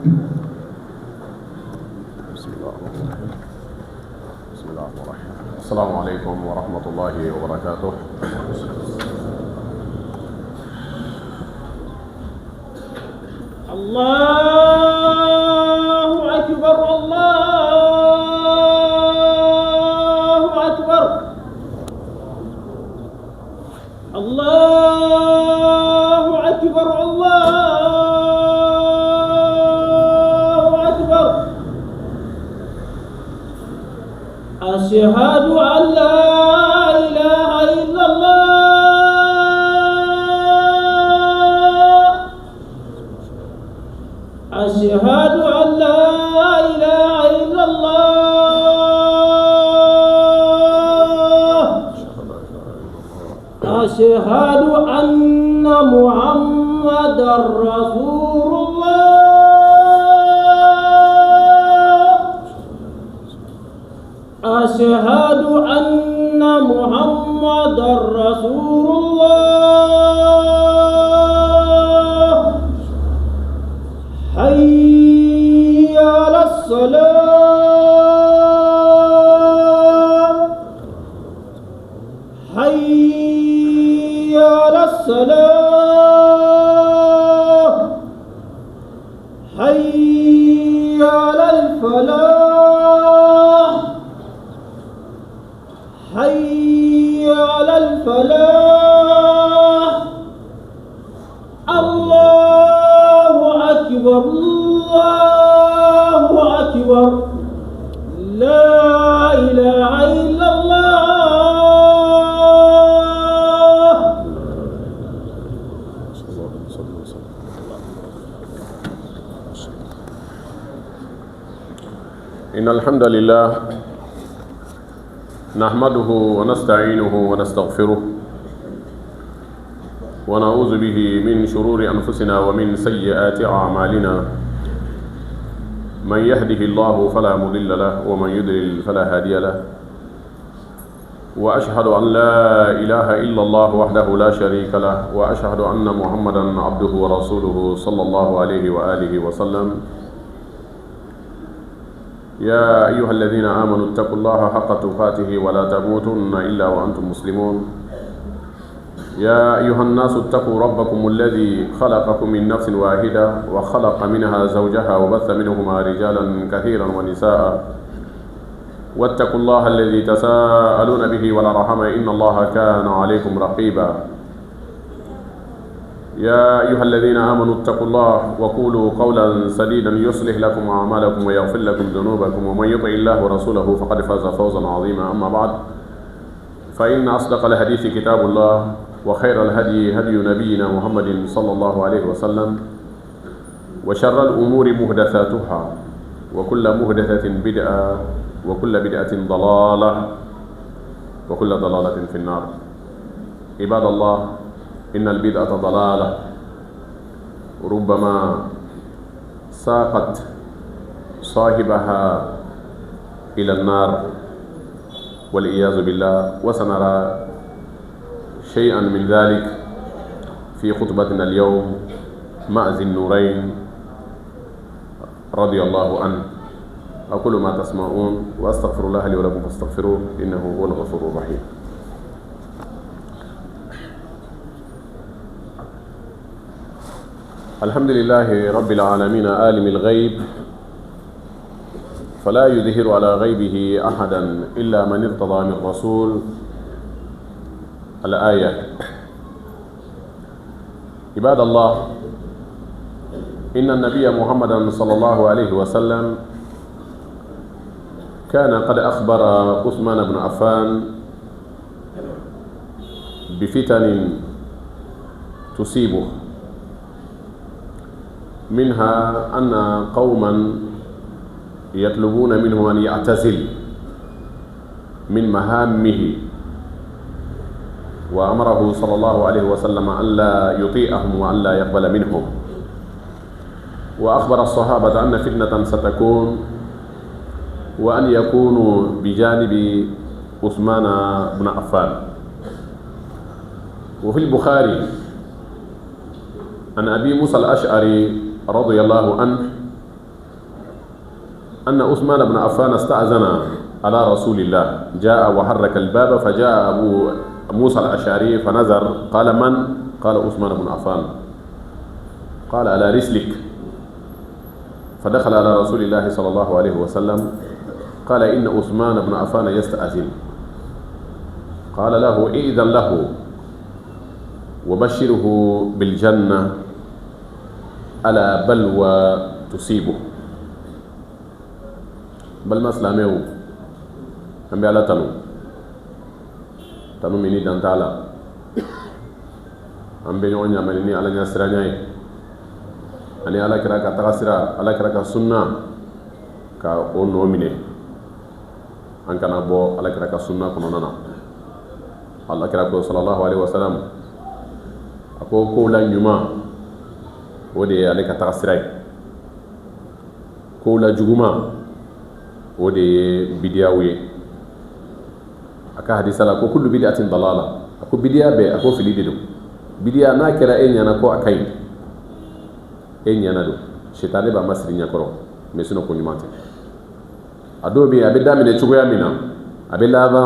بسم الله الرحمن الرحيم. السلام عليكم ورحمة الله وبركاته. الله أكبر الله أكبر الله أكبر الله أكبر. أشهد أن لا إله إلا الله. أشهد أن لا إله إلا الله. أشهد أن محمدا رسول الله. أشهد أن محمدا رسول الله. حي على الصلاة. حي على الصلاة. حي على الفلاح. حي على الفلاح. الله أكبر الله أكبر. لا إله إلا الله. إن الحمد لله نحمده ونستعينه ونستغفره ونعوذ به من شرور أنفسنا ومن سيئات أعمالنا. من يهده الله فلا مضل له ومن يضلل فلا هادي له. وأشهد أن لا إله إلا الله وحده لا شريك له وأشهد أن محمدا عبده ورسوله صلى الله عليه وآله وسلم. يا أيها الذين آمنوا اتقوا الله حق تقاته ولا تموتن إلا وأنتم مسلمون. يا أيها الناس اتقوا ربكم الذي خلقكم من نفس واحدة وخلق منها زوجها وبث منهما رجالا كثيرا ونساء. واتقوا الله الذي تساءلون به والأرحام إن الله كان عليكم رقيبا. يا أيها الذين آمنوا اتقوا الله وقولوا قولا سديدا يصلح لكم أعمالكم ويغفر لكم ذنوبكم ومن يطع الله ورسوله فقد فاز فوزا عظيما. أما بعد فإن أصدق الحديث كتاب الله وخير الهدي هدي نبينا محمد صلى الله عليه وسلم وشر الأمور محدثاتها وكل محدثة بدعة وكل بدعة ضلالة وكل ضلالة في النار. عباد الله، إن البدعة ضلالة ربما ساقت صاحبها إلى النار والعياذ بالله. وسنرى شيئا من ذلك في خطبتنا اليوم مع ذي النورين رضي الله عنه. أقول ما تسمعون وأستغفر الله لي ولكم فاستغفروه إنه هو الغفور الرحيم. الحمد لله رب العالمين عالم الغيب فلا يظهر على غيبه أحدا إلا من ارتضى من رسول. الآية. عباد الله، إن النبي محمد صلى الله عليه وسلم كان قد أخبر عثمان بن عفان بفتن تصيبه، منها أن قوما يطلبون منه أن يعتزل من مهامه، وأمره صلى الله عليه وسلم أن لا يطيعهم وأن لا يقبل منهم. وأخبر الصحابة أن فتنة ستكون وأن يكونوا بجانب عثمان بن عفان. وفي البخاري عن أبي موسى الأشعري رضي الله عنه أن عثمان بن عفان استأذن على رسول الله جاء وحرك الباب فجاء أبو موسى الأشعري فنظر قال من؟ قال عثمان بن عفان قال على رسلك فدخل على رسول الله صلى الله عليه وسلم قال إن عثمان بن عفان يستأذن قال له إذن له وبشره بالجنة على بلوى تصيبه بل ما سلامه أم بيالا تنو مني دانتالا أم بينو نعملني على نسراني أني على كراك تغسرا على كراك سنة كأونو مني أنك نبو على كراك سنة كنونا الله كراك صلى الله عليه وسلم أكو كولا نيوما ودي على كتغسرا كولا جوما ودي بدياوي aka hadisa la ko kullu bid'atin dalala ako bidiya be ako fili dedo bidiya na kera enyana ko akai enyana do shetane ba masri nya koro mesuno ko nyumate ado be abe damine chugoya mina abe lava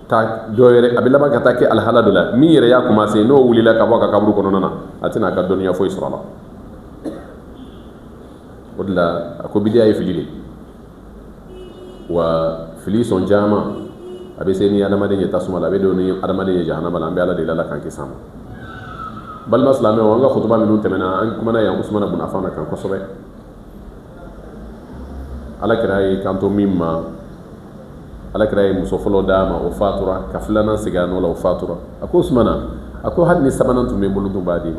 ta doyere abe lava kata ke al haladula mi yere ya kuma se no wulila ka baka kabru kono nana atina ka doniya fo israla odla ako bidiya e fili de wa filison jama abe seni adamaden ye tasuma la abe do ni adamaden ye jahannama la ambe ala de la kan kisam bal maslame wanga khutba minun temena an kuma na ya Usman ibn Affan kan ko sobe ala kirai kanto mimma ala kirai musofolo dama o fatura kaflana sigano la o fatura ako Usmana ako hadni sabanan tumbe bulu badi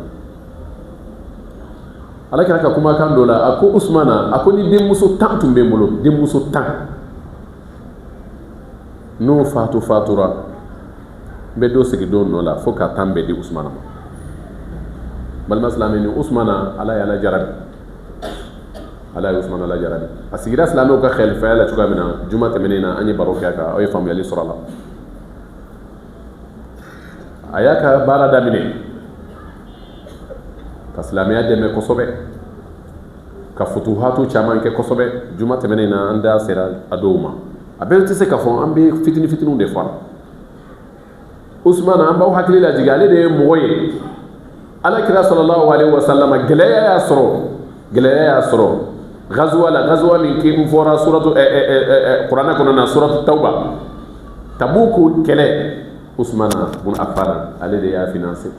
ala kirai ka kuma kan dola ako Usmana ako ni demuso tan tumbe bulu demuso tan no fatura be do sigi do no la foka tambe di Usmana bal maslame ni Usmana ala ya la jarabi ala ya Usmana la jarabi asigira islamo ka khalifa ala tuga mina juma temenina ani baroka ka ay fam yali surala ayaka bara damine taslamiya de me kosobe ka futuhatu chaman ke kosobe juma temenina anda sera adoma abel tise ka fon ambe fitini de fara Usman amba hakili la jigale de moye ala kira sallallahu alaihi wasallam gelaya ya soro ghazwa min kim fora suratu qur'ana kunna suratu tauba tabuku kele Usman bun Affan ale de ya financer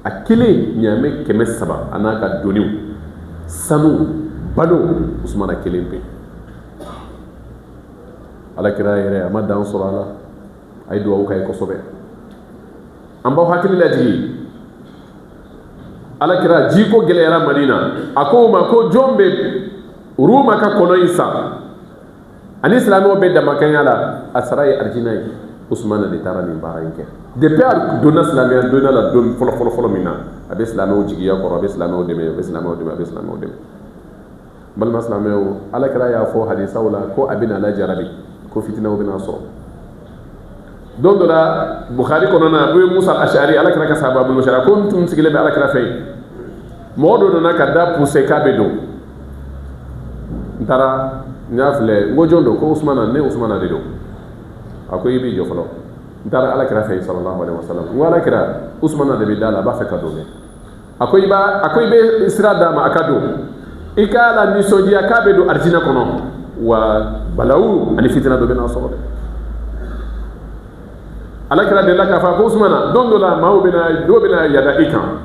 akile nyame keme saba anaka doniu sanu balo Usman kelempe ala kira yere ama dan surala ay duwa kay ko sobe amba hakili la ji ala kira jiko gelera Madina ako ma ko jombe ruma ka kono isa ani islamo be da makanyala asrai arjinai Usman de tarani baranke de per donna islamia donna la don folo mina abe islamo jigiya ko abe islamo de bal maslamo ala kira ya fo hadisa wala ko abina la jarabi ko fitina o bina so don dola Bukhari kono na Abu Musa al-Ash'ari ala kira ka sababu mushara kuntum sigile be ala kira fay modo do na kadda pousse kabedo ntara nyafle ngojondo ko Usmana de do akoy bi jofalo ntara ala kira fay sallallahu alaihi wasallam wala kira Usmana de bidala ba fe kado ne akoy be isra dama akado ikala ni soji akabedo arjina kono wa balawu ani fitina do bena so ala kira de la ka fa ko Usmana don do la mawo bena yada ikan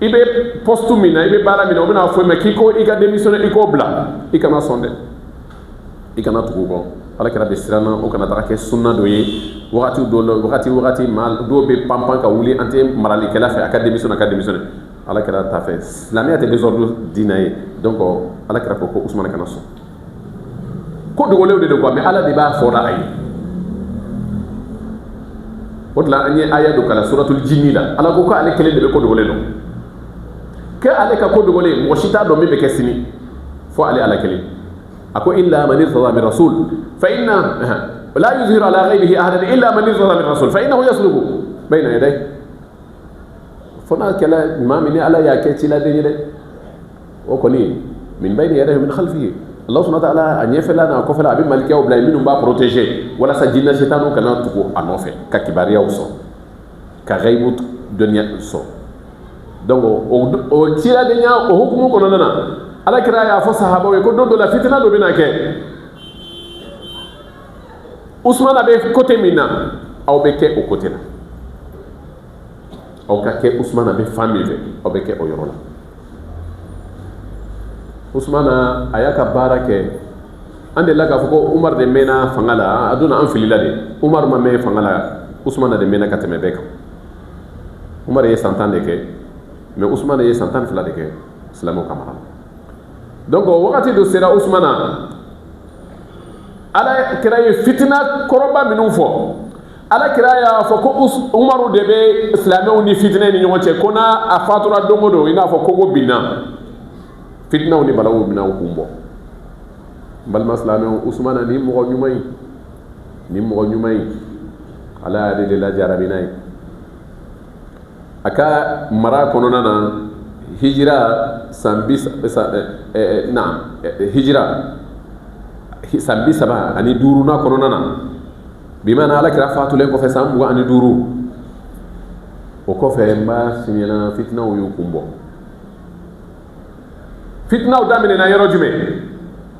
ibe postumina ibe bara mina obina fo me kiko iga démissionner iko bla ikana sonde ikana tugo ala kira de sirana o kana ta ke sunna do ye wakati mal do be pampan ka wuli ante marali kala fa aka démissionner ala kira ta fe islamia te désordre dinaye donc ala kira ko Usmana kana so ko dogole de ko mais ala de ba fora ay wotla anye aya do kala suratul jinni la ala ko ale kele de ko dogole no ke ale ka ko dogole mo shita do mebe kesini fo ale ala kele ako illa man irtada min rasul fa inna la yuzhiru ala ghaibihi ahadan illa man irtada min rasul fa innahu yaslubu bayna yaday fona kala mamini ala ya ke tila de yede o ko ni min bayni yadayhi min khalfihi. Allah subhanahu wa ta'ala a ɲɛfɛla n'a kɔfɛla a bɛ malikiyaw bila minnu b'a protéger walasa jinɛ sitanu kana tugu a nɔfɛ ka kibariyaw sɔrɔ ka ghaibu dɔnniya sɔrɔ. donc o ciladenya o hukumu kɔnɔna na ala kira y'a fɔ sahabaw ye ko don dɔ la fitina dɔ bɛna kɛ Usmana bɛ côté min na aw bɛ kɛ o côté la, aw ka kɛ Usmana bɛ fan min fɛ aw bɛ kɛ o yɔrɔ la. Usmana a y'a ka baara kɛ, an delila k'a fɔ ko Umar de mɛnna fanga la, a donna an filila de, Umar ma mɛn fanga la, Usmana de mɛnna ka tɛmɛ bɛɛ kan. Umar ye san 10 de kɛ, mais Usmana ye san 12 de kɛ silamɛw ka mara. donc o wagati dɔ sera Usmana, ala kira ye fitina kɔrɔba minnu fɔ, ala kira y'a fɔ ko Umaru de bɛ silamɛw ni fitinɛ ni ɲɔgɔn cɛ, ko n'a a fatura don o don i n'a fɔ kogo binna, fitinaw ni balawu bɛna kun bɔ. n balima silamɛw, Usmana ni mɔgɔ ɲuman in, ni mɔgɔ ɲuman in ala y'ale de lajarabi n'a ye. a ka mara kɔnɔna na hijira san 35 kɔnɔna na, bi mana ala kira fatulen kɔfɛ san 25 o kɔfɛ n b'a siɲɛna fitinaw y'u kun bɔ. fitinaw daminɛna yɔrɔ jumɛn?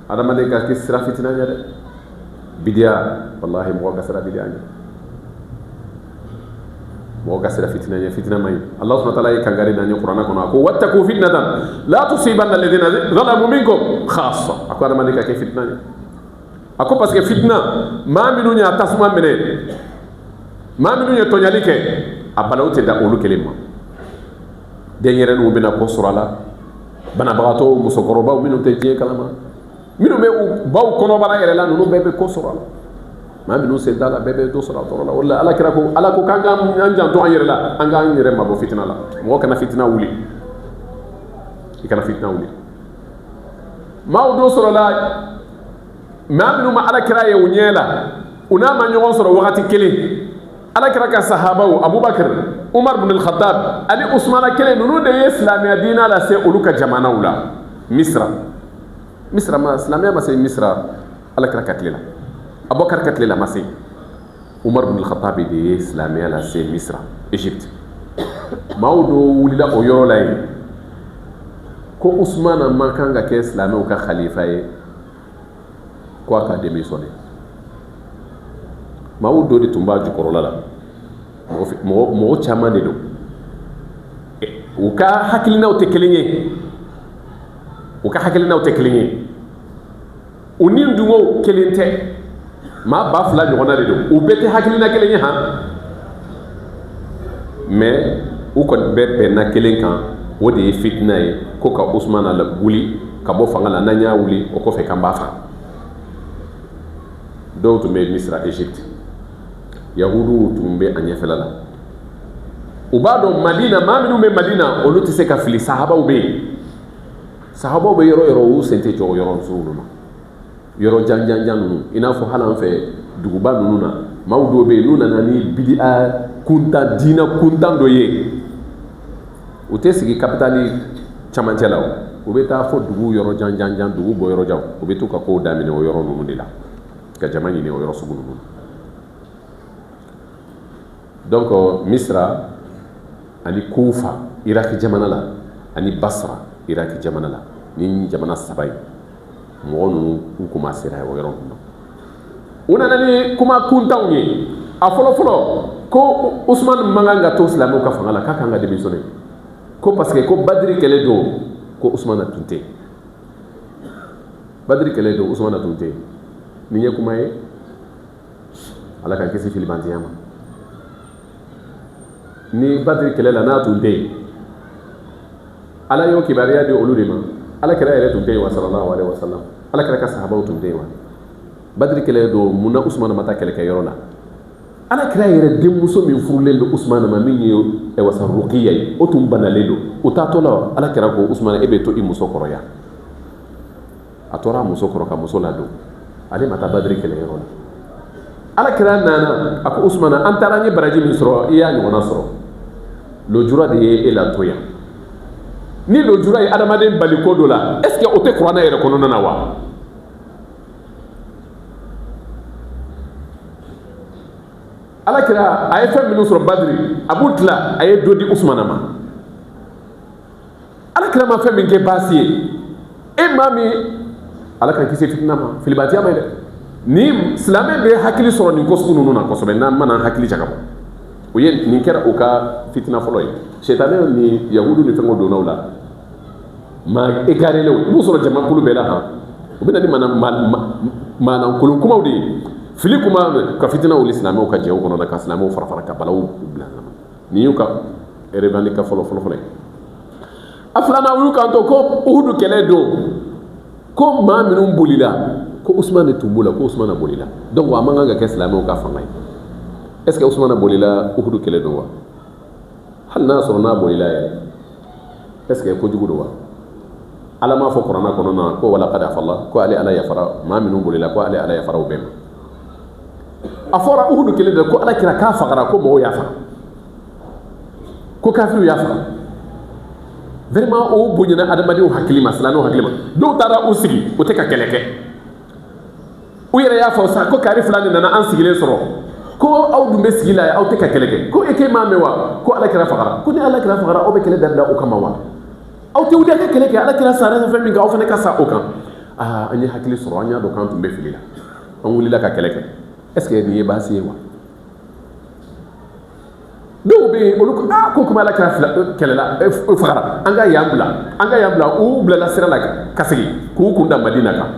adamaden ka kɛ sira fitina ɲɛ dɛ, bidiya, wallahi mɔgɔ ka sira bidiya ɲɛ, mɔgɔ ka sira fitina ɲɛ, fitina man ɲi. Allah subhanahu wa ta'ala ye kangari da ɲɛ kuranna kɔnɔ, a ko wattaqu fitnatan la tusibanna alladhina zalamu minkum khassa, a ko adamaden ka kɛ fitina ɲɛ. a ko parce que fitina maa minnu y'a tasuma minɛ, maa minnu ye tɔɲali kɛ, a balawu tɛ da olu kelen ma. denyɛrɛninw bɛna ko sɔrɔ a la, banabagatɔw, musokɔrɔbaw minnu tɛ diɲɛ kalama, minnu bɛ baw kɔnɔbara yɛrɛ la, ninnu bɛɛ bɛ ko sɔrɔ a la. maa minnu sen t'a la bɛɛ bɛ dɔ sɔrɔ a tɔɔrɔ la. o de la ala kira ko, ala ko k'an k'an janto an yɛrɛ la, an k'an yɛrɛ mabɔ fitina la. mɔgɔ kana fitina wuli, i kana fitina wuli. maaw dɔ sɔrɔ la, maa minnu ma ala kira ye u ɲɛ la, u n'a ma ɲɔgɔn sɔrɔ wagati kelen. ala kira ka sahabaw, Abubakar, Umar bin al-Khattab ani Usmana kelen, ninnu de ye silamɛya diina lase olu ka jamanaw la. Misra ma silamɛya ma se Misra ala kira ka tile la, Abubakar ka tile la ma se. Umar bin al-Khattab de ye silamɛya lase Misra, Égypte. maaw dɔ wulila o yɔrɔ la yen ko Usmana man kan ka kɛ silamɛw ka khalifa ye, ko a ka démissionner. maaw dɔ de tun b'a jukɔrɔla la, mɔgɔ caman de don, u ka hakilinaw tɛ kelen ye, u ka hakilinaw tɛ kelen ye, u ni dungow kelen tɛ, maa ba fila ɲɔgɔnna de don, u bɛɛ tɛ hakilina kelen ye han, mais u kɔni bɛɛ bɛnna kelen kan, o de ye fitina ye, ko ka Usmana la wuli ka bɔ fanga la, n'an y'a wuli o kɔfɛ k'an b'a faga. dɔw tun bɛ Misra, Égypte, yahuduw tun bɛ a ɲɛfɛla la. u b'a dɔn Madina, maa minnu bɛ Madina olu tɛ se ka fili, sahabaw bɛ yen, sahabaw bɛ yɔrɔ yɔrɔ u sen tɛ jɔ yɔrɔ ninnu ma, yɔrɔ jan ninnu, i n'a fɔ hali an fɛ duguba ninnu na, maaw dɔw bɛ yen n'u nana ni bidiya kuntan, diinɛ kuntan dɔ ye, u tɛ sigi kapitali camancɛ la, u bɛ taa fɔ dugu yɔrɔ jan, dugu bɔ yɔrɔ jan, u bɛ to ka kow daminɛ o yɔrɔ ninnu de la, ka jama ɲini o yɔrɔ sugu ninnu. donc Misra ani Kufa, Iraki jamana la, ani Basra, Iraki jamana la, ni jamana saba in, mɔgɔ ninnu u commencera o yɔrɔ ninnu na. u nana ni kuma kuntanw ye. a fɔlɔ ko Usman man kan ka to silamɛw ka fanga la, k'a kan ka démissionner, ko parce que ko Badiri kɛlɛ don ko Usmana tun tɛ yen, Badiri kɛlɛ don Usmana tun tɛ yen. nin ye kuma ye, ala k'an kisi filibantiya ma. ni Badiri kɛlɛ la n'a tun tɛ yen, ala y'o kibaruya di olu de ma, ala kira yɛrɛ tun tɛ yen wa sallallahu alaihi wa sallam, ala kira ka sahabaw tun tɛ yen wa. Badiri kɛlɛ don mun na Usmana ma taa kɛlɛkɛyɔrɔ la? ala kira yɛrɛ denmuso min furulen don Usmana ma, min ye wasa Ruqiya ye, o tun banalen don. o taatɔ la ala kira ko Usmana, e bɛ to i muso kɔrɔ yan. a tora a muso kɔrɔ ka muso ladon, ale ma taa Badiri kɛlɛyɔrɔ la. ala kira nana a ko Usmana, an taara, an ye baraji min sɔrɔ i y'a ɲɔgɔnna sɔrɔ, lojura de ye e la to yan. ni lojura ye adamaden bali ko dɔ la est ce que o tɛ kuranɛ yɛrɛ kɔnɔna na wa alakira a ye fɛn minnu sɔrɔ badiri a b'u tila a ye dɔ di usumana ma alakira ma fɛn min kɛ baasi ye e maa min ala ka kisi fitina ma filibatiya ma ye dɛ ni silamɛ bɛ hakili sɔrɔ nin ko sugu ninnu na kosɛbɛ n'an mana hakili jagabɔ o ye nin kɛra o ka fitina fɔlɔ ye sɛtanɛ ni yahudu ni fɛngɛw donna o la maa égarés n'u sɔrɔ jamakulu bɛɛ la han u bɛ na ni maanakolon kumaw de ye fili kuma ka fitina wuli silamɛw ka jɛw kɔnɔ ka silamɛw fara fara ka balaw bila nin y'u ka revendication fɔlɔ ye a filanan u y'u kan to ko uhudu kɛlɛ don ko maa minnu bolila ko usman de tun b'o la ko usman bolila donc a man kan ka kɛ silamɛw ka fanga ye est ce que usman bolila uhudu kɛlɛ don wa hali n'a sɔrɔ n'a bolila yɛrɛ est ce que kojugu don wa ala m'a fɔ kuranɛ kɔnɔ na ko wala qad afalla ko ale ala yafara maa minnu bolila ko ale ala yafara o bɛɛ ma a fɔra uhudu kɛlɛ de ko ala kira k'a fagara ko mɔgɔw y'a faga ko kafiriw y'a faga vraiment o bonyana adamadenw hakili ma silamɛw hakili ma dɔw taara u sigi u tɛ ka kɛlɛ kɛ u yɛrɛ y'a fɔ sa ko kari fila de nana an sigilen sɔrɔ ko aw dun bɛ sigi la aw tɛ ka kɛlɛ kɛ ko e k'e m'a mɛn wa ko ala kira fagara ko ni ala kira fagara aw bɛ kɛlɛ dabila o kama wa aw tɛ wuli a ka kɛlɛ kɛ ala kira sara fɛn min kan aw fana ka sa o kan an ye hakili sɔrɔ an y'a dɔn k'an tun bɛ fili la an wulila ka kɛlɛ kɛ est ce que nin ye baasi ye wa dɔw bɛ yen olu ko ko komi ala kira kɛlɛla fagara an ka yan bila u bilala sira la ka segin k'u kun da madina kan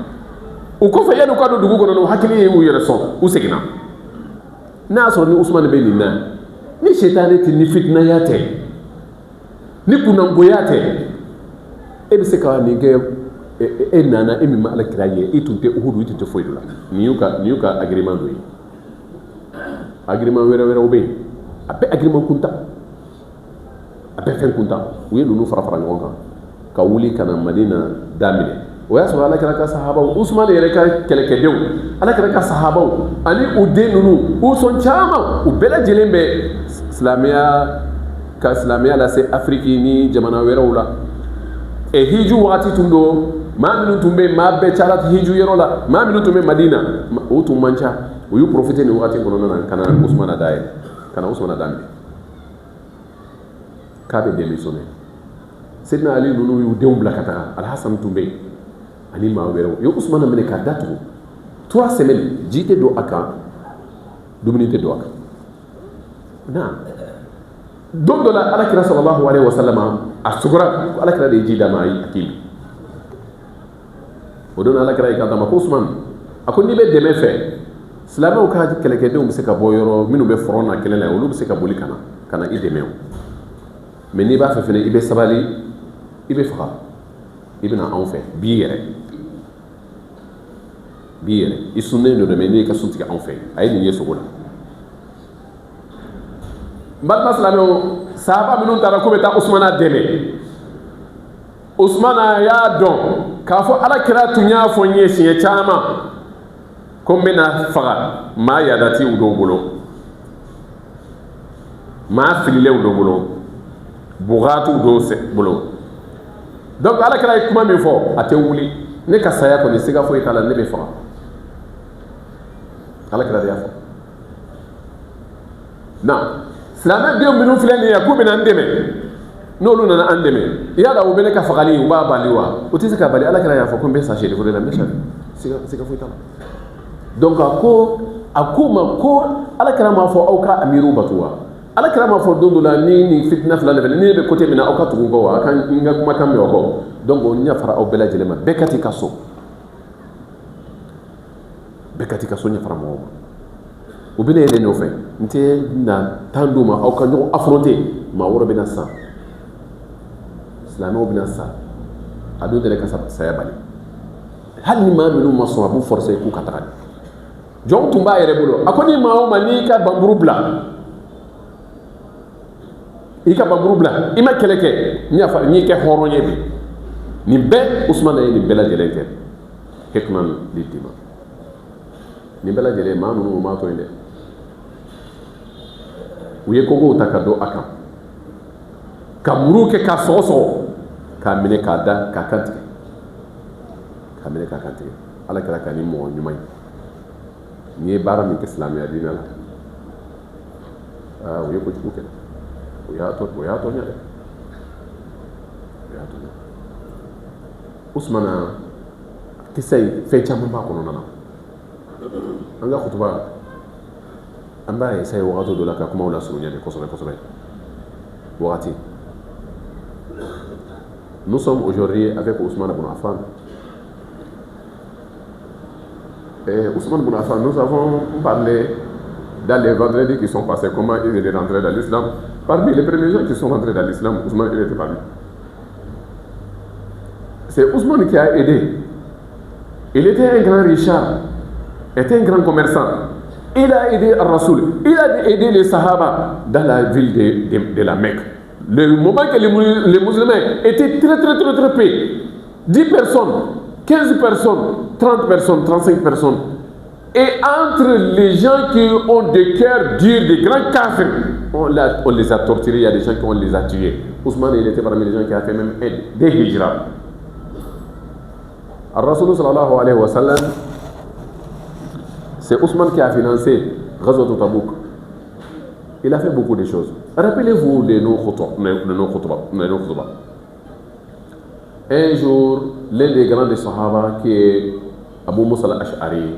o kɔfɛ yanni u ka don dugu kɔnɔ u hakili ye u yɛrɛ sɔn u seginna n'a y'a sɔrɔ ni usman bɛ nin na ni sɛtanɛ tɛ ni fitinaya tɛ ni kunnangoya tɛ e bɛ se ka nin kɛ e nana e min ma ala kira ye e tun tɛ uhudu i tun tɛ foyi de la nin y'u ka agrément dɔ ye agrément wɛrɛw bɛ yen a bɛɛ agrément kuntan a bɛɛ fɛn kuntan u ye ninnu fara fara ɲɔgɔn kan ka wuli ka na madina daminɛ o y'a sɔrɔ ala kira ka sahabaw usman yɛrɛ ka kɛlɛkɛdenw ala kira ka sahabaw ani u den ninnu u sɔn caman u bɛɛ lajɛlen bɛ ka silamɛya lase afiriki ni jamana wɛrɛw la hiju wagati tun don maa minnu tun bɛ yen maa bɛɛ cayala hiju yɔrɔ la maa minnu tun bɛ madina o tun man ca u y'u profiter nin wagati kɔnɔna na ka na usmana dayɛlɛ ka na usmana daminɛ k'a bɛ démissionner Seydina Ali ninnu y'u denw bila ka taga Alhasan tun bɛ yen ani maa wɛrɛw u ye usmana minɛ k'a datugu 3 semaines ji tɛ don a kan dumuni tɛ don a kan na don dɔ la alakira sallallahu alaihi wasallam a sugura alakira de ye ji d'a ma a k'i min o don alakira y'i kanto a ma ko usman a ko n'i bɛ dɛmɛ fɛ silamɛw ka kɛlɛkɛdenw bɛ se ka bɔ yɔrɔ minnu bɛ front na kɛlɛ la olu bɛ se ka boli ka na i dɛmɛ o mais n'i b'a fɛ fɛnɛ i bɛ sabali i bɛ faga i bɛ na anw fɛ b'i yɛrɛ i sunnen don dɛ mais n'i ka sun tigɛ anw fɛ a ye nin ye sogo la n balima silamɛw sahaba minnu taara k'u bɛ taa usmana dɛmɛ usmana y'a dɔn k'a fɔ alakira tun y'a fɔ n ye siɲɛ caman ko n bɛna faga maa yadatiw dɔw bolo maa fililenw dɔw bolo bugatiw dɔw bolo donc alakira ye kuma min fɔ a tɛ wuli ne ka saya kɔni siga foyi t'a la ne bɛ faga alakira de y'a fɔ na silamɛdenw minnu filɛ nin ye k'u bɛna n dɛmɛ n'olu nana an dɛmɛ yala u bɛ ne ka fagali u b'a bali wa u tɛ se ka bali alakira y'a fɔ ko n bɛ sa seedefo de la n bɛ sa siga foyi t'a la donc a ko ma ko alakira m'a fɔ aw ka amiru batu wa alakira m'a fɔ don dɔ la ni nin fitina fila de fɛ ni ne bɛ côté min na aw ka tugu n kɔ wa a ka n ka kumakan mɛn o kɔ donc n ɲafara aw bɛɛ lajɛlen ma bɛɛ ka t'i ka so ɲafara mɔgɔw ma u bɛ ne yɛlɛ nɔfɛ n tɛ na tan d'u ma aw ka ɲɔgɔn affronter maa wɔɔrɔ bɛ na sa silamɛw bɛ na sa a don tɛ ka saya bali hali ni maa minnu ma sɔn a b'u forcer k'u ka taga jɔn tun b'a yɛrɛ bolo a ko ni maa o maa n'i ka banburu bila i ma kɛlɛ kɛ n'i kɛ hɔrɔn ye bi nin bɛɛ usman ye nin bɛɛ lajɛlen kɛ hikman di dima nin bɛɛ lajɛlen maa minnu m'a to yen dɛ u ye kogow ta ka don a kan ka muru kɛ ka sɔgɔsɔgɔ k'a minɛ k'a da k'a kantigɛ k'a minɛ k'a kantigɛ ala kɛra ka ni mɔgɔ ɲuman ye n'i ye baara min kɛ silamɛya diinɛ la o ye kojugu kɛ o y'a tɔɲa dɛ o y'a tɔɲa Usmana kisɛ in fɛn caman b'a kɔnɔna na an ka kutuba an b'a essayer wagati dɔ la ka kumaw lasurunya de kosɛbɛ kosɛbɛ wagati. Nous sommes aujourd'hui avec Ousmane Ibn Affan. Et Ousmane Ibn Affan, nous avons parlé dans les vendredis qui sont passés, comment il est rentré dans l'islam. Parmi les premiers gens qui sont rentrés dans l'islam, Ousmane il était parmi. C'est Ousmane qui a aidé. Il était un grand richard, était un grand commerçant. Il a aidé Al-Rasoul, il a aidé les Sahaba dans la ville de la Mecque. Le moment que les musulmans étaient très peu, 10 personnes, 15 personnes, 30 personnes, 35 personnes, et entre les gens qui ont des cœurs durs, des grands kafirs, on les a torturés, il y a des gens qui on les a tués. Ousmane, il était parmi les gens qui a fait même des hijras. Al-Rasoul sallallahu alayhi wa sallam, c'est Ousmane qui a financé Ghazwat Tabouk. Il a fait beaucoup de choses. Rappelez-vous de nos khutbas. Un jour, l'un des grands des Sahaba, qui est Abu Musa al-Ash'ari,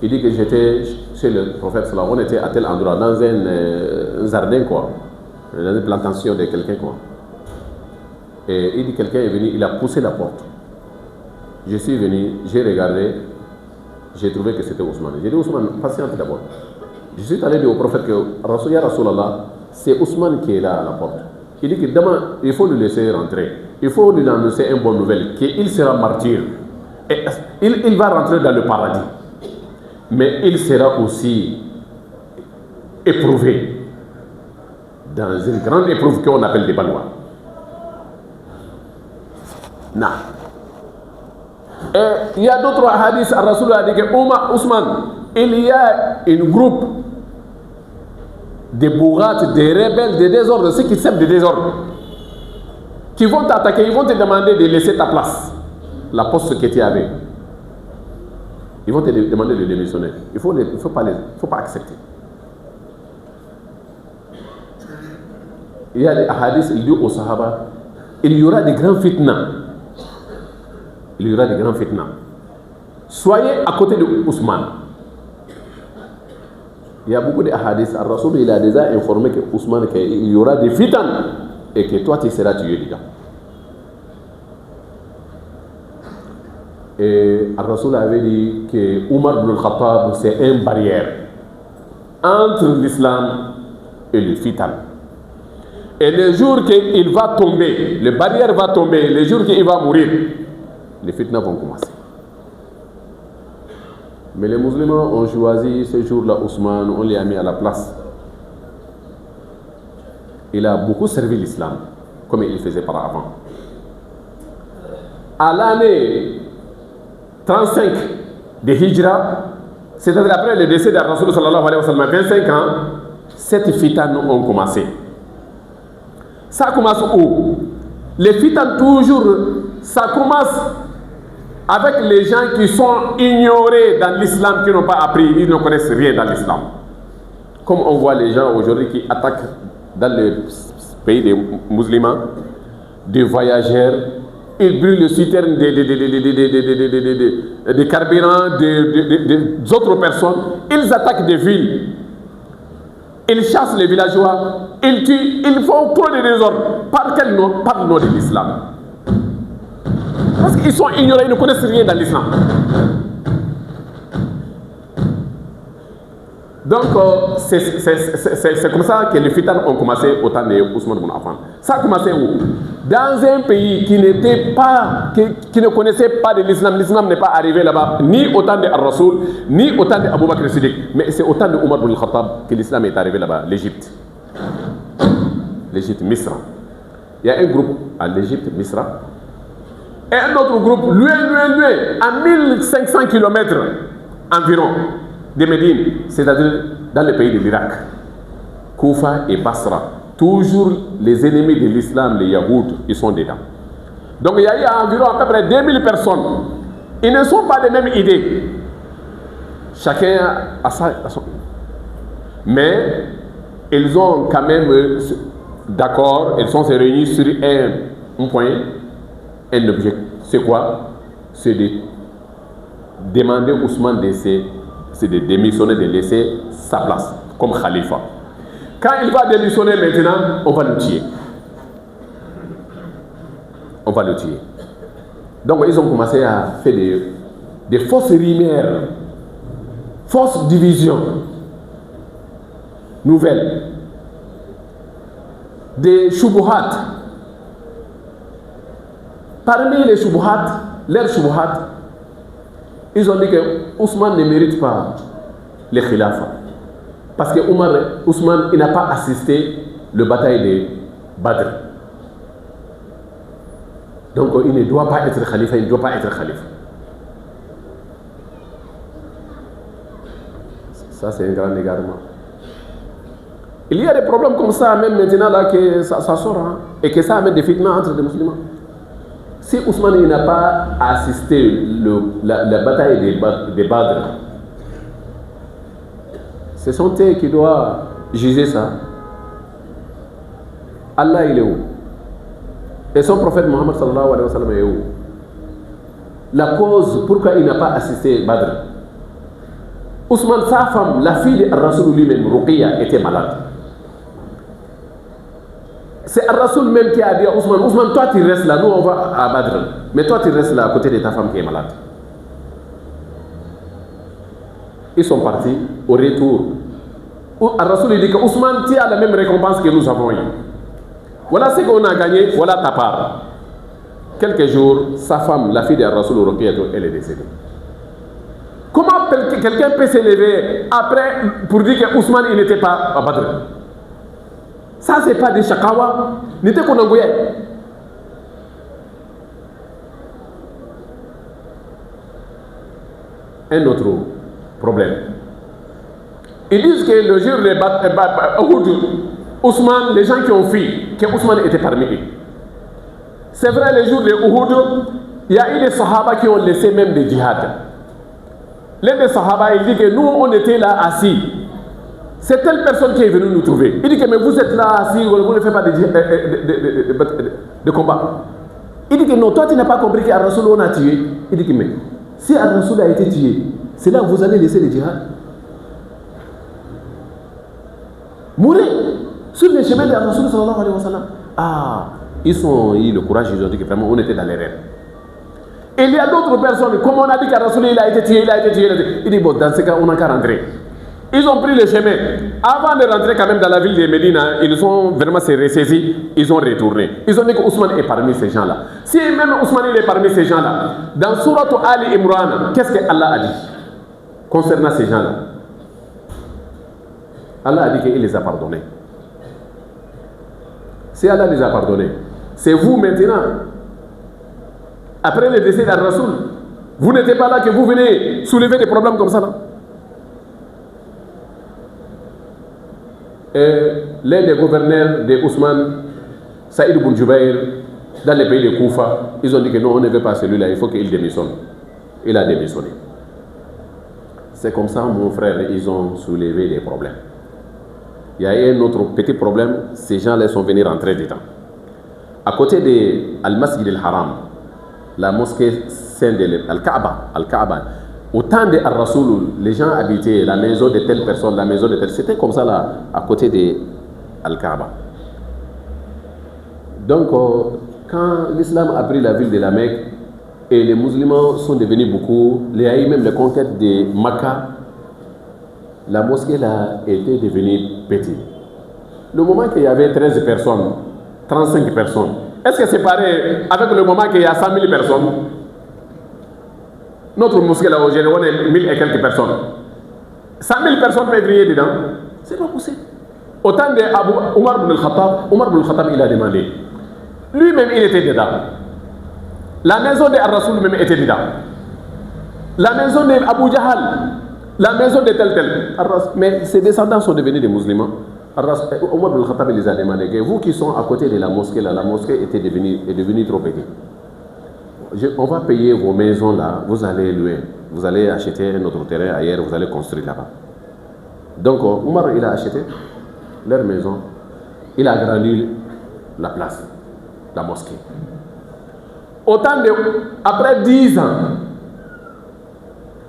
il dit que j'étais chez le prophète sallallahu alayhi wa sallam, on était à tel endroit, dans un jardin, quoi, dans une plantation de quelqu'un, quoi. Et il dit quelqu'un est venu, il a poussé la porte. Je suis venu, j'ai regardé, j'ai trouvé que c'était Ousmane. J'ai dit Ousmane, patiente d'abord. Je suis allé dire au prophète que Ya Rasulallah, c'est Ousmane qui est là à la porte. Il dit que demain, il faut le laisser rentrer. Il faut lui annoncer une bonne nouvelle, qu'il sera martyr. Et il va rentrer dans le paradis. Mais il sera aussi éprouvé dans une grande épreuve qu'on appelle des balwa. Non. Et il y a d'autres hadiths, Rasoul a dit que Ousmane, il y a un groupe de bourrates, de rebelles, de désordres, ceux qui sèment des désordres, qui vont t'attaquer, ils vont te demander de laisser ta place, la poste que tu avais. Ils vont te demander de démissionner. Il ne faut pas accepter. Il y a des hadiths, il dit aux Sahaba, il y aura des grands fitnas. Il y aura des grands fitnas. Soyez à côté de Ousmane. Il y a beaucoup de hadiths. Al-Rasoul il a déjà informé que Ousmane qu'il y aura des fitans et que toi tu seras tué déjà. Et Al-Rasoul avait dit que Omar ibn al-Khattab c'est une barrière entre l'islam et le fitan. Et le jour qu'il va tomber, la barrière va tomber, le jour qu'il va mourir, les fitnas vont commencer. Mais les musulmans ont choisi ce jour-là Ousmane, on l'a mis à la place. Il a beaucoup servi l'islam, comme il faisait par avant. À l'année 35 de Hijra, c'est-à-dire après le décès de Rasoul sallallahu alayhi wa sallam, 25 ans, cette fitans ont commencé. Ça commence où? Les fitans toujours, ça commence avec les gens qui sont ignorés dans l'islam, qui n'ont pas appris, ils ne connaissent rien dans l'islam. Comme on voit les gens aujourd'hui qui attaquent dans le pays des musulmans, des voyageurs, ils brûlent le citerne des carburants des autres personnes, ils attaquent des villes, ils chassent les villageois, ils tuent, ils font trop de désordre. Par quel nom? Par le nom de l'islam. Parce qu'ils sont ignorés, ils ne connaissent rien dans l'islam. Donc, c'est comme ça que les fitans ont commencé au temps de Ousmane ibn Affan. Ça a commencé où? Dans un pays qui n'était pas, qui ne connaissait pas de l'islam. L'islam n'est pas arrivé là-bas, ni au temps de Al-Rasoul, ni au temps d'Abou Bakr Siddiq. Mais c'est au temps de Omar ibn al-Khattab que l'islam est arrivé là-bas, l'Égypte. L'Égypte, Misra. Il y a un groupe à l'Égypte, Misra. Et un autre groupe, loin, à 1500 km environ de Médine, c'est-à-dire dans le pays de l'Irak, Koufa et Basra. Toujours les ennemis de l'islam, les Yahoud, ils sont dedans. Donc il y a eu environ à peu près 2000 personnes. Ils ne sont pas des mêmes idées. Chacun a son... Mais ils ont quand même d'accord, ils sont réunis sur un point, un objectif. C'est quoi? C'est de demander Ousmane de démissionner, de laisser sa place comme khalifa. Quand il va démissionner maintenant, on va le tuer. On va le tuer. Donc ils ont commencé à faire des fausses rumeurs, fausses divisions, nouvelles, des shubuhat. Parmi les shubuhat, leurs shubuhat, ils ont dit que Ousmane ne mérite pas le khilafa. Parce que Ousmane il n'a pas assisté à la bataille de Badr. Donc il ne doit pas être khalifa, il ne doit pas être khalifa. Ça c'est un grand égarement. Il y a des problèmes comme ça, même maintenant là, que ça sort, hein, et que ça amène des fitnas entre les musulmans. Si Ousmane n'a pas assisté la bataille de Badr, ce sont eux qui doivent juger ça. Allah il est où? Et son prophète Mohammed sallallahu alayhi wa sallam est où? La cause pourquoi il n'a pas assisté Badr. Ousmane, sa femme, la fille de Ar-Rasoul lui-même, Ruqiyya, était malade. C'est Ar-Rasoul même qui a dit à Ousmane, Ousmane, toi tu restes là, nous on va à Badr. Mais toi tu restes là à côté de ta femme qui est malade. Ils sont partis au retour. Ar-Rasoul dit que Ousmane, tu as la même récompense que nous avons eu. Voilà ce qu'on a gagné, voilà ta part. Quelques jours, sa femme, la fille de Ar-Rasoul, Ruqiyya, elle est décédée. Comment quelqu'un peut s'élever après pour dire que Ousmane il n'était pas à Badr? Ça c'est pas des chakawa, n'était qu'on envoyait. Un autre problème. Ils disent que le jour de Ousmane, les gens qui ont fui, que Ousmane était parmi eux. C'est vrai, le jour de Uhud, il y a eu des sahaba qui ont laissé même des djihad. L'un des sahaba, il dit que nous, on était là assis. C'est telle personne qui est venue nous trouver. Il dit que mais vous êtes là assis, vous ne faites pas de combat. Il dit que non, toi tu n'as pas compris qu'Ar-Rasoul on a tué. Il dit que mais si Ar-Rasoul a été tué, c'est là où vous allez laisser le djihad. Mourir sur le chemin d'Ar-Rasoul sallallahu alayhi wa sallam. Ah, ils ont eu le courage, ils ont dit que vraiment on était dans les rêves. Et il y a d'autres personnes, comme on a dit qu'Ar-Rasoul il a été tué, il dit bon, dans ce cas, on n'a qu'à rentrer. Ils ont pris le chemin. Avant de rentrer quand même dans la ville de Médina, ils ont vraiment se ressaisis, ils ont retourné. Ils ont dit que Ousmane est parmi ces gens-là. Si même Ousmane est parmi ces gens-là, dans Sourate Ali Imran, qu'est-ce que Allah a dit concernant ces gens-là? Allah a dit qu'il les a pardonnés. Si Allah les a pardonnés, c'est vous maintenant, après le décès d'Ar-Rasoul, vous n'étiez pas là que vous venez soulever des problèmes comme ça là. L'un des gouverneurs de Ousmane, Saïd ibn Jubayr, dans les pays de Koufa, ils ont dit que non, on ne veut pas celui-là, il faut qu'il démissionne. Il a démissionné. C'est comme ça, mon frère, ils ont soulevé des problèmes. Il y a un autre petit problème, ces gens-là sont venus rentrer dedans. À côté de Al-Masjid al-Haram, la mosquée sainte de Al-Kaaba, au temps de Ar-Rasoul, les gens habitaient la maison de telle personne, la maison de telle. C'était comme ça là, à côté de Al-Kaaba. Donc, quand l'islam a pris la ville de la Mecque et les musulmans sont devenus beaucoup, il y a eu même les conquêtes de Makkah, la mosquée là était devenue petite. Le moment qu'il y avait 13 personnes, 35 personnes, est-ce que c'est pareil avec le moment qu'il y a 100 000 personnes? Notre mosquée là aujourd'hui, on est 1000 et quelques personnes. 100 000 personnes peuvent briller dedans. C'est pas possible. Autant de Omar ibn al-Khattab, il a demandé. Lui-même, il était dedans. La maison de Ar-Rasoul même était dedans. La maison d'Abu Jahal, la maison de tel. Mais ses descendants sont devenus des musulmans. Omar ibn al-Khattab les a demandé que vous qui sont à côté de la mosquée là, la mosquée est devenue trop petite. on va payer vos maisons là, vous allez louer, vous allez acheter un autre terrain ailleurs, vous allez construire là-bas. Donc Omar, il a acheté leur maison, il a agrandi la place, la mosquée. Après 10 ans,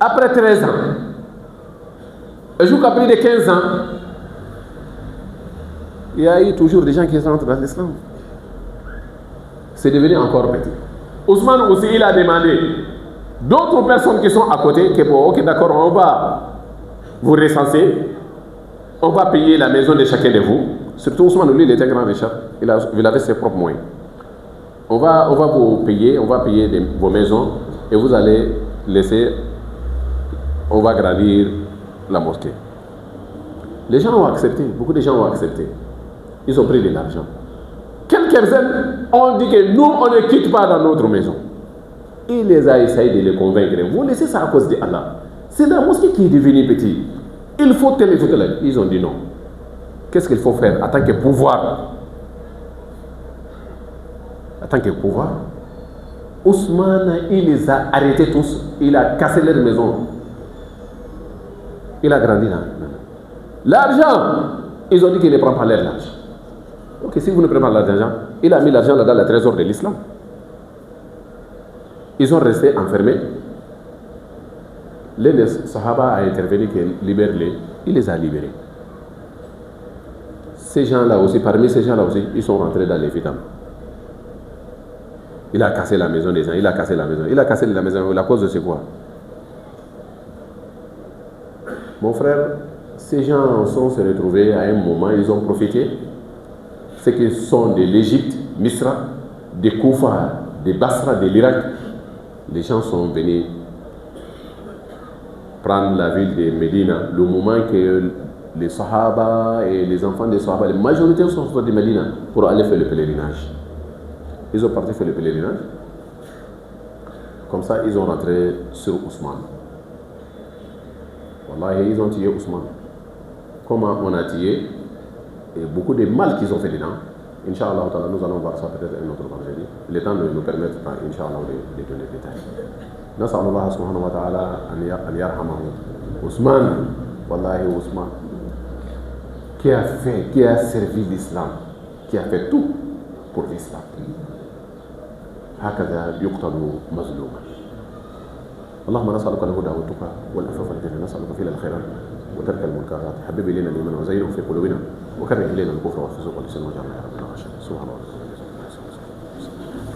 après 13 ans, un jour qu'après de 15 ans, il y a eu toujours des gens qui rentrent dans l'islam. C'est devenu encore petit. Ousmane aussi, il a demandé d'autres personnes qui sont à côté, que bon, ok, d'accord, on va vous recenser, on va payer la maison de chacun de vous. Surtout Ousmane, lui, il était grand riche, il avait ses propres moyens. On va vous payer, vos maisons et vous allez laisser, on va grandir la mosquée. Les gens ont accepté, beaucoup de gens ont accepté. Ils ont pris de l'argent. Quelques-uns ont dit que nous, on ne quitte pas dans notre maison. Il les a essayé de les convaincre. Vous laissez ça à cause d'Allah. C'est la mosquée qui est devenue petite. Il faut tel et tel. Ils ont dit non. Qu'est-ce qu'il faut faire en tant que pouvoir? En tant que pouvoir, Ousmane, il les a arrêtés tous. Il a cassé leur maison. Il a grandi là. L'argent, ils ont dit qu'il ne prend pas leur argent. Ok, si vous ne prenez pas l'argent, il a mis l'argent là dans le trésor de l'islam. Ils ont resté enfermés. Les Sahaba a intervenu, qu'il libère-les. Il les a libérés. Ces gens-là aussi, parmi ces gens-là aussi, ils sont rentrés dans les fitans. Il a cassé la maison des gens, il a cassé la maison. La cause de c'est quoi? Mon frère, ces gens sont se retrouvés à un moment, ils ont profité. Ceux qui sont de l'Égypte, Misra, de Koufa, de Basra, de l'Irak, les gens sont venus prendre la ville de Médina. Le moment que les Sahaba et les enfants des Sahaba, la majorité sont sortis de Médina pour aller faire le pèlerinage. Ils ont parti faire le pèlerinage. Comme ça, ils ont rentré sur Ousmane. Wallahi, ils ont tué Ousmane. Comment on a tué? Et beaucoup de mal qu'ils ont fait dedans. Inch'Allah, nous allons voir ça peut-être un autre vendredi. Il est temps de nous permettre, Inch'Allah, de donner des détails. نسأل الله سبحانه وتعالى أن يرحمه Ousmane, wallahi Ousmane, qui a servi l'islam, qui a fait tout pour l'islam. هكذا يقتل مظلوما. اللهم نسألك الهدى والتقى والعفاف والغنى، نسألك فعل الخيرات وترك المنكرات، حبب إلينا الإيمان وزينه في قلوبنا وكره إلينا الكفر والفسوق والعصيان واجعلنا يا رب من الراشدين. سبحان الله.